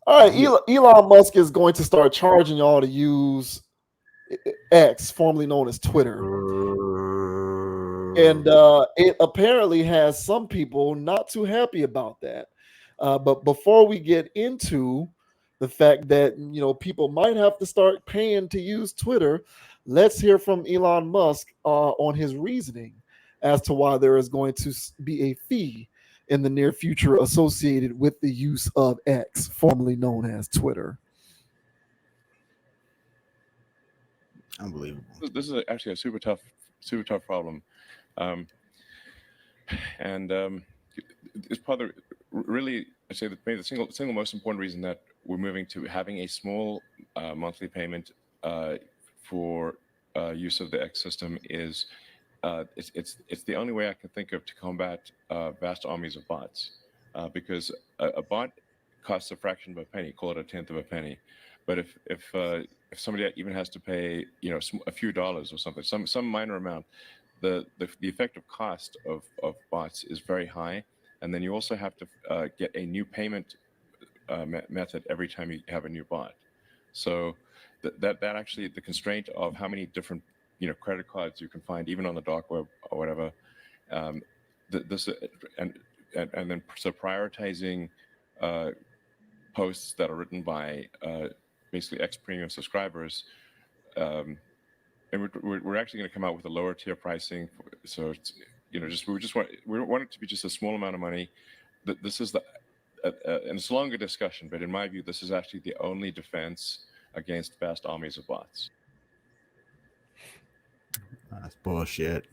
All right, Yeah. Elon Musk is going to start charging y'all to use X, formerly known as Twitter. And it apparently has some people not too happy about that. But before we get into the fact that people might have to start paying to use Twitter, let's hear from Elon Musk on his reasoning as to why there is going to be a fee in the near future associated with the use of X, formerly known as Twitter. Unbelievable. This is actually a super tough problem, um, and it's probably really I say that maybe the single most important reason that we're moving to having a small monthly payment for use of the X system is it's the only way I can think of to combat vast armies of bots, because a bot costs a fraction of a penny, call it a tenth of a penny, but if somebody even has to pay a few dollars or something, some minor amount, the effective cost of bots is very high, and then you also have to get a new payment method every time you have a new bot. So that actually the constraint of how many different credit cards you can find even on the dark web or whatever, um, this and then so prioritizing uh, posts that are written by basically X premium subscribers. Um, and we're actually going to come out with a lower tier pricing. So it's, just we want it to be just a small amount of money. This is and it's a longer discussion, but in my view, this is actually the only defense against vast armies of bots. That's bullshit.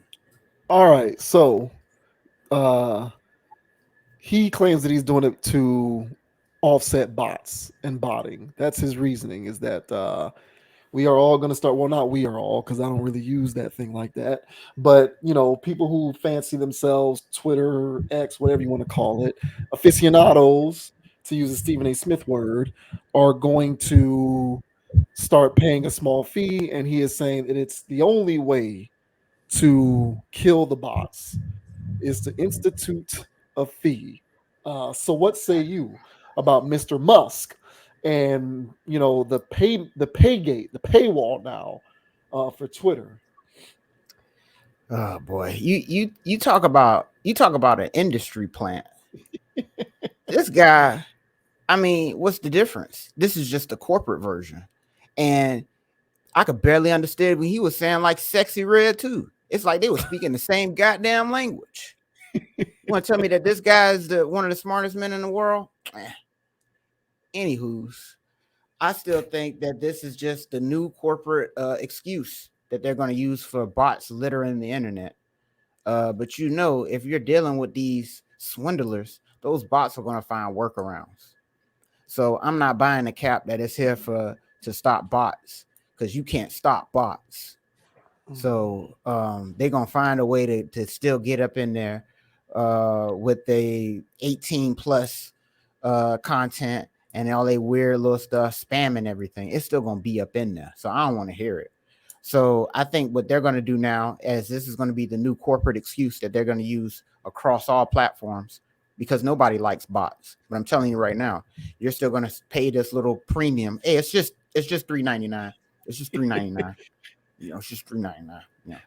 All right, so uh, he claims that he's doing it to offset bots and botting. That's his reasoning. Is that we are all going to start. Well, not we are all, because I don't really use that thing like that. But people who fancy themselves Twitter, X, whatever you want to call it, aficionados, to use a Stephen A. Smith word, are going to start paying a small fee. And he is saying that it's the only way to kill the bots is to institute a fee. So what say you about Mr. Musk and the pay gate, the paywall now for Twitter? Oh boy, you talk about an industry plant. This guy, I mean, what's the difference? This is just the corporate version, and I could barely understand when he was saying like "sexy red" too. It's like they were speaking the same goddamn language. You want to tell me that this guy is one of the smartest men in the world? Anywho's, I still think that this is just the new corporate excuse that they're going to use for bots littering the internet. But if you're dealing with these swindlers, those bots are going to find workarounds. So I'm not buying a cap that is here to stop bots, because you can't stop bots. So they're gonna find a way to still get up in there with the 18 plus content and all they weird little stuff, spamming everything. It's still gonna be up in there. So I don't want to hear it. So I think what they're gonna do now, as this is gonna be the new corporate excuse that they're gonna use across all platforms, because nobody likes bots. But I'm telling you right now, you're still gonna pay this little premium. Hey, it's just $3.99. It's just $3.99. It's just $3.99.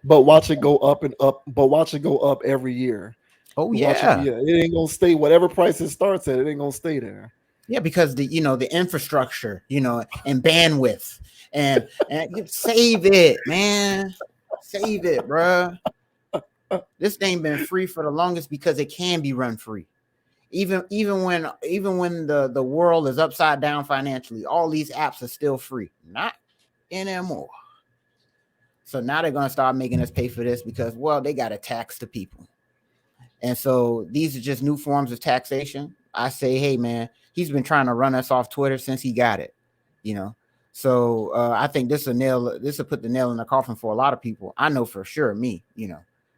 But watch it go up and up. But watch it go up every year. Oh Watch it. yeah, Yeah, it ain't gonna stay whatever price it starts at. It ain't gonna stay there. yeah, because the infrastructure, and bandwidth, and save it, man, save it, bruh. This thing been free for the longest because it can be run free. Even when the world is upside down financially, all these apps are still free. Not anymore. So now they're gonna start making us pay for this because, well, they got to tax the people. And so these are just new forms of taxation. I say, hey man, he's been trying to run us off Twitter since he got it, you know. So I think this will put the nail in the coffin for a lot of people. I know for sure me, it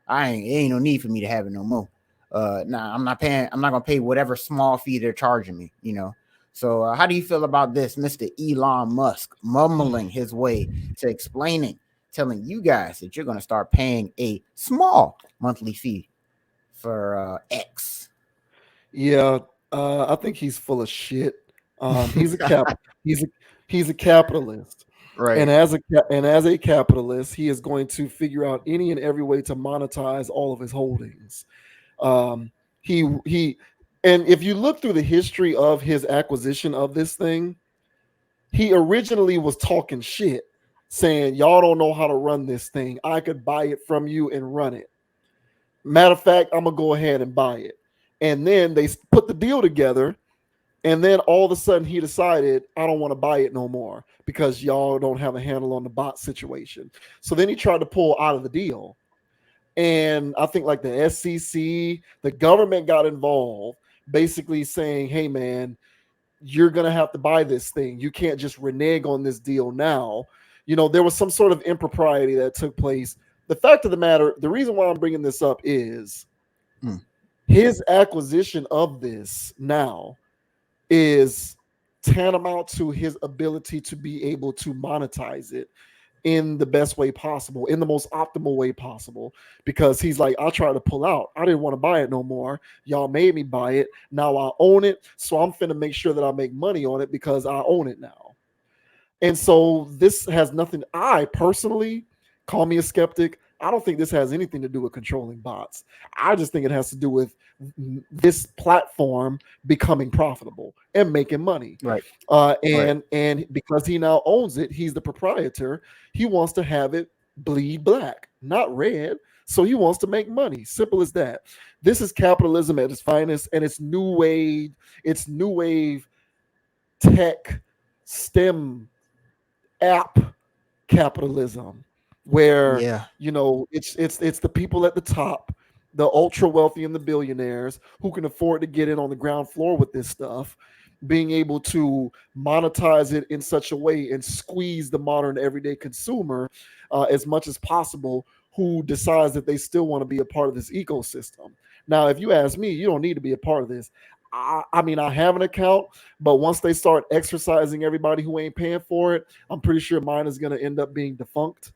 ain't no need for me to have it no more. Nah, I'm not gonna pay whatever small fee they're charging me, So how do you feel about this, Mr. Elon Musk mumbling his way to explaining, telling you guys that you're gonna start paying a small monthly fee for X? Yeah, I think he's full of shit. He's a he's a capitalist, and Right. as a capitalist, he is going to figure out any and every way to monetize all of his holdings. Um, he and if you look through the history of his acquisition of this thing, he originally was talking shit, saying y'all don't know how to run this thing. I could buy it from you and run it. Matter of fact, I'm gonna go ahead and buy it. And then they put the deal together, and then all of a sudden he decided, I don't want to buy it no more because y'all don't have a handle on the bot situation. So then he tried to pull out of the deal. And I think like the SEC, the government got involved, basically saying, hey, man, you're going to have to buy this thing. You can't just renege on this deal now. There was some sort of impropriety that took place. The fact of the matter, the reason why I'm bringing this up is Mm. his acquisition of this now is tantamount to his ability to be able to monetize it in the best way possible, in the most optimal way possible. Because he's like, I tried to pull out. I didn't want to buy it no more. Y'all made me buy it. Now I own it. So I'm finna make sure that I make money on it because I own it now. And so this has nothing, I personally, call me a skeptic. I don't think this has anything to do with controlling bots. I just think it has to do with this platform becoming profitable and making money. Right. Uh, Right. and and because he now owns it, he's the proprietor. He wants to have it bleed black, not red. So he wants to make money. Simple as that. This is capitalism at its finest, and it's new wave. It's new wave tech STEM app capitalism, where Yeah. it's the people at the top, the ultra wealthy and the billionaires who can afford to get in on the ground floor with this stuff, being able to monetize it in such a way and squeeze the modern everyday consumer as much as possible, who decides that they still want to be a part of this ecosystem. Now, if you ask me, you don't need to be a part of this. I mean, I have an account, but once they start exercising everybody who ain't paying for it, I'm pretty sure mine is going to end up being defunct.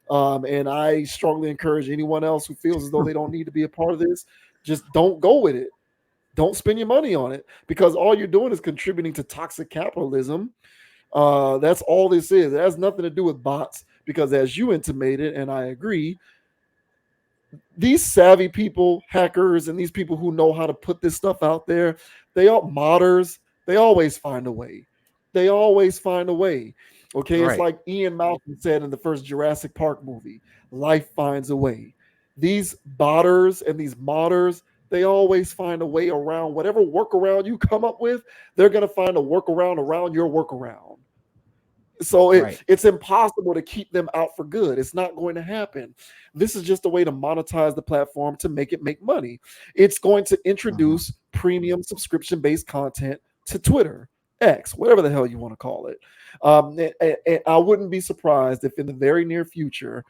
And I strongly encourage anyone else who feels as though they don't need to be a part of this, just don't go with it. Don't spend your money on it, because all you're doing is contributing to toxic capitalism. That's all this is. It has nothing to do with bots, because as you intimated, and I agree, these savvy people, hackers, and these people who know how to put this stuff out there, they are modders. They always find a way. They always find a way. Okay, it's Right. like Ian Malcolm said in the first Jurassic Park movie: life finds a way. These botters and these modders, they always find a way around whatever workaround you come up with. They're gonna find a workaround around your workaround. So Right. it's impossible to keep them out for good. It's not going to happen. This is just a way to monetize the platform to make it make money. It's going to Uh-huh. introduce premium subscription based content to Twitter, X, whatever the hell you want to call it. And I wouldn't be surprised if in the very near future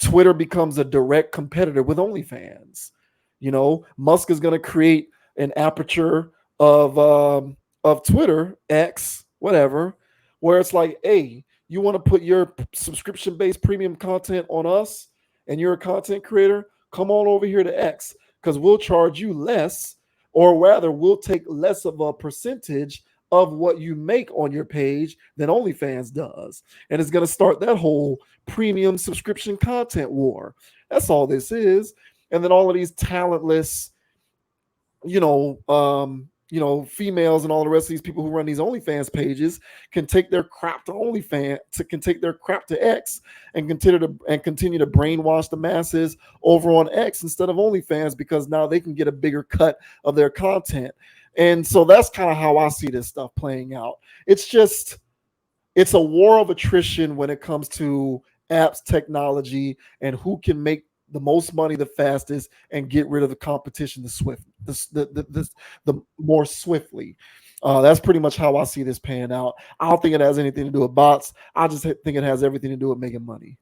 Twitter becomes a direct competitor with OnlyFans. Musk is going to create an aperture of Twitter, X, whatever, where it's like, hey, you want to put your subscription based premium content on us, and you're a content creator, come on over here to X, because we'll charge you less, or rather, we'll take less of a percentage of what you make on your page than OnlyFans does. And it's going to start that whole premium subscription content war. That's all this is. And then all of these talentless, females and all the rest of these people who run these OnlyFans pages can take their crap to can take their crap to X, and continue to brainwash the masses over on X instead of OnlyFans, because now they can get a bigger cut of their content. And so that's kind of how I see this stuff playing out. It's a war of attrition when it comes to apps technology and who can make the most money the fastest and get rid of the competition the more swiftly. That's pretty much how I see this paying out. I don't think it has anything to do with bots. I just think it has everything to do with making money.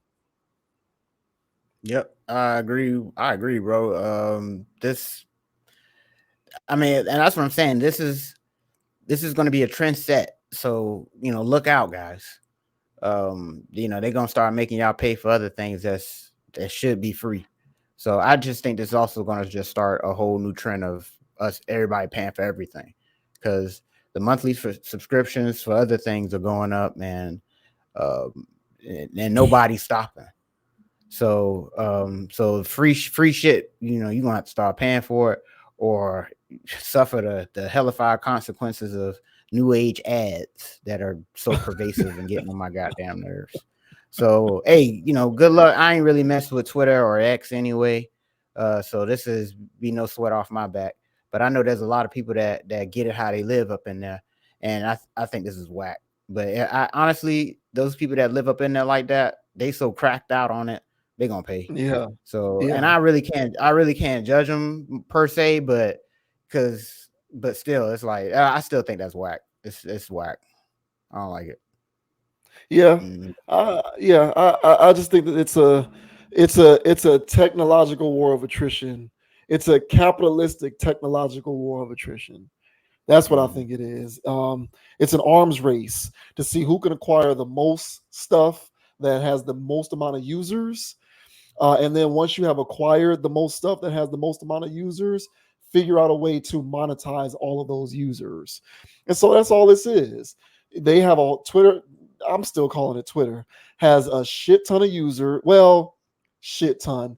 Yep. I agree. I agree, bro. This, I mean, and that's what I'm saying. This is going to be a trend set. So, look out, guys. They're going to start making y'all pay for other things that should be free. So I just think this is also going to just start a whole new trend of everybody paying for everything, because the monthly subscriptions for other things are going up, man, and nobody's stopping. So free shit, you're gonna have to start paying for it, or suffer the hellified consequences of new age ads that are so pervasive and getting on my goddamn nerves. So hey, good luck. I ain't really messing with Twitter or X anyway. So this is be no sweat off my back. But I know there's a lot of people that get it how they live up in there, and I think this is whack. But I honestly, those people that live up in there like that, they so cracked out on it, they gonna pay. Yeah. So, and Yeah. I really can't judge them per se, but still, it's like I still think that's whack. It's whack. I don't like it. Yeah. Mm. Yeah. I just think that it's a technological war of attrition. It's a capitalistic technological war of attrition. That's what I Mm. think it is. It's an arms race to see who can acquire the most stuff that has the most amount of users. And then once you have acquired the most stuff that has the most amount of users, figure out a way to monetize all of those users. And so that's all this is. They have a Twitter, I'm still calling it Twitter, has a shit ton of user. Well, shit ton.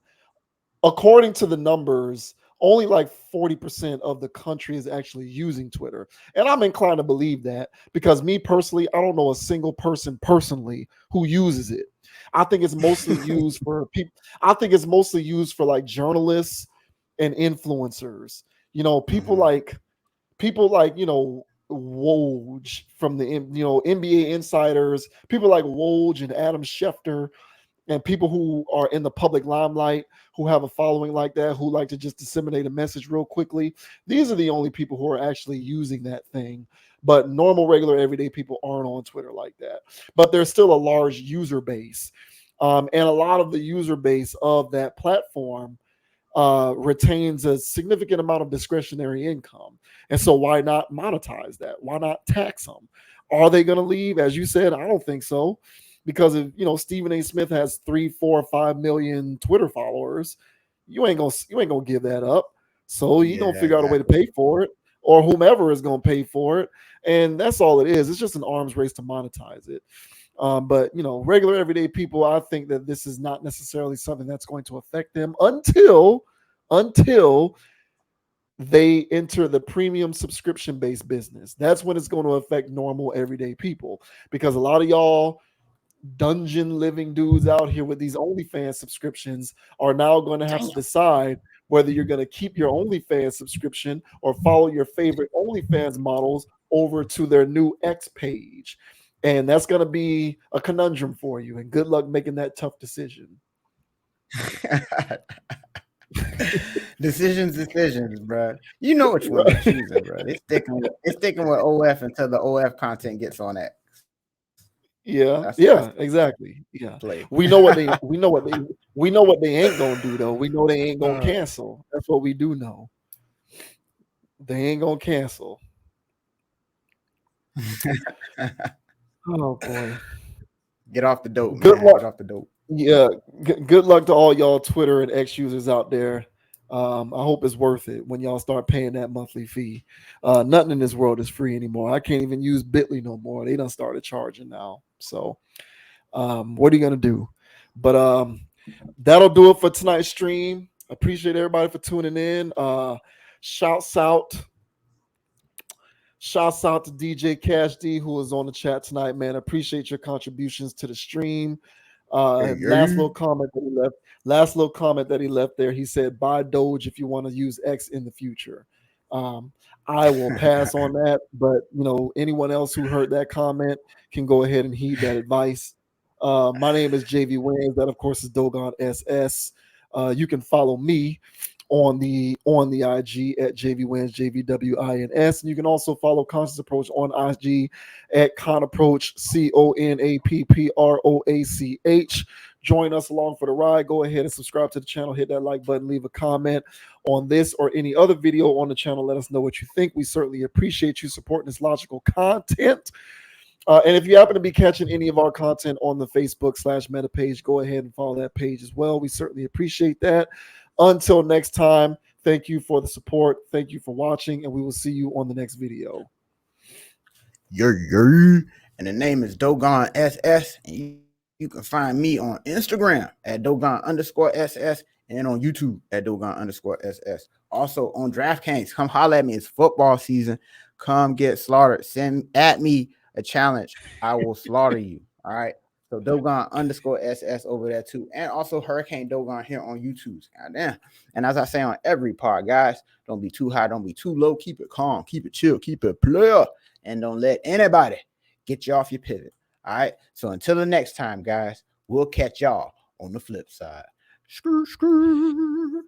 According to the numbers, only like 40% of the country is actually using Twitter. And I'm inclined to believe that because me personally, I don't know a single person personally who uses it. I think it's mostly used for people. I think it's mostly used for like journalists and influencers. Mhm. People like Woj from the NBA insiders, people like Woj and Adam Schefter, and people who are in the public limelight, who have a following like that, who like to just disseminate a message real quickly. These are the only people who are actually using that thing. But normal, regular, everyday people aren't on Twitter like that. But there's still a large user base. And a lot of the user base of that platform retains a significant amount of discretionary income. And so why not monetize that? Why not tax them? Are they going to leave? As you said, I don't think so. Because if Stephen A. Smith has 3, 4, 5 million Twitter followers, you ain't gonna give that up. So he Yeah, gonna figure out a way to exactly. pay for it, or whomever is gonna pay for it, and that's all it is. It's just an arms race to monetize it. But regular everyday people, I think that this is not necessarily something that's going to affect them until they enter the premium subscription based business. That's when it's going to affect normal everyday people because a lot of y'all dungeon living dudes out here with these OnlyFans subscriptions are now going to have to Damn. decide whether you're going to keep your OnlyFans subscription or follow your favorite OnlyFans models over to their new X page. And that's going to be a conundrum for you. And good luck making that tough decision. Decisions, bro. You know which one they choosing, bro. They sticking with OF until the OF content gets on X. That's Yeah, the yeah, play. exactly. Yeah. We know what they ain't gonna do though. We know they ain't gonna Uh, cancel. That's what we do know. They ain't gonna cancel. Oh boy. Get off the dope, Good man. luck. Get off the dope. Yeah, good luck to all y'all Twitter and X users out there. I hope it's worth it when y'all start paying that monthly fee. Nothing in this world is free anymore. I can't even use Bitly no more. They done started charging now. So, what are you gonna do? But that'll do it for tonight's stream. Appreciate everybody for tuning in. Shouts out Shouts out to DJ Cash D who was on the chat tonight, man. Appreciate your contributions to the stream. Hey, Last hey. little comment that he left. Last little comment that he left there. He said, "Buy Doge if you want to use X in the future." Um, I will pass on that, but anyone else who heard that comment can go ahead and heed that advice. My name is JV Wins. That, of course, is Dogon SS. You can follow me on the IG at JVWins, JVWINS. And you can also follow Conscious Approach on IG at Conapproach, CONAPPROACH. Join us along for the ride. Go ahead and subscribe to the channel, hit that like button, leave a comment on this or any other video on the channel. Let us know what you think. We certainly appreciate you supporting this logical content. And if you happen to be catching any of our content on the Facebook/Meta page, go ahead and follow that page as well. We certainly appreciate that. Until next time, thank you for the support. Thank you for watching, and we will see you on the next video. Yeah. And the name is Dogon SS. And you can find me on Instagram at Dogon_SS and on YouTube at Dogon_SS. Also on DraftKings, come holler at me. It's football season. Come get slaughtered. Send at me a challenge. I will slaughter you. All right. So Dogon_SS over there too. And also Hurricane Dogon here on YouTube. Goddamn. And as I say on every part, guys, don't be too high, don't be too low. Keep it calm, keep it chill, keep it player. And don't let anybody get you off your pivot. All right. So until the next time, guys, we'll catch y'all on the flip side. Screw, screw.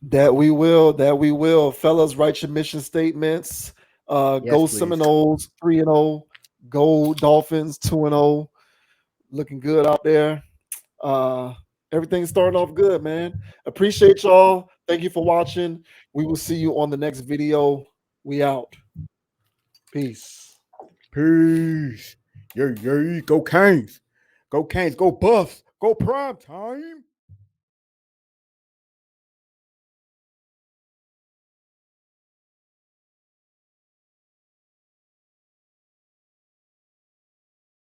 That we will. That we will. Fellas, write your mission statements. Yes, Go please. Seminoles 3-0. Go Dolphins 2-0. Looking good out there. Uh, Everything's starting off good, man. Appreciate y'all. Thank you for watching. We will see you on the next video. We out. Peace. Peace. Yeah. Go Canes. Go Canes. Go Buffs. Go prime time.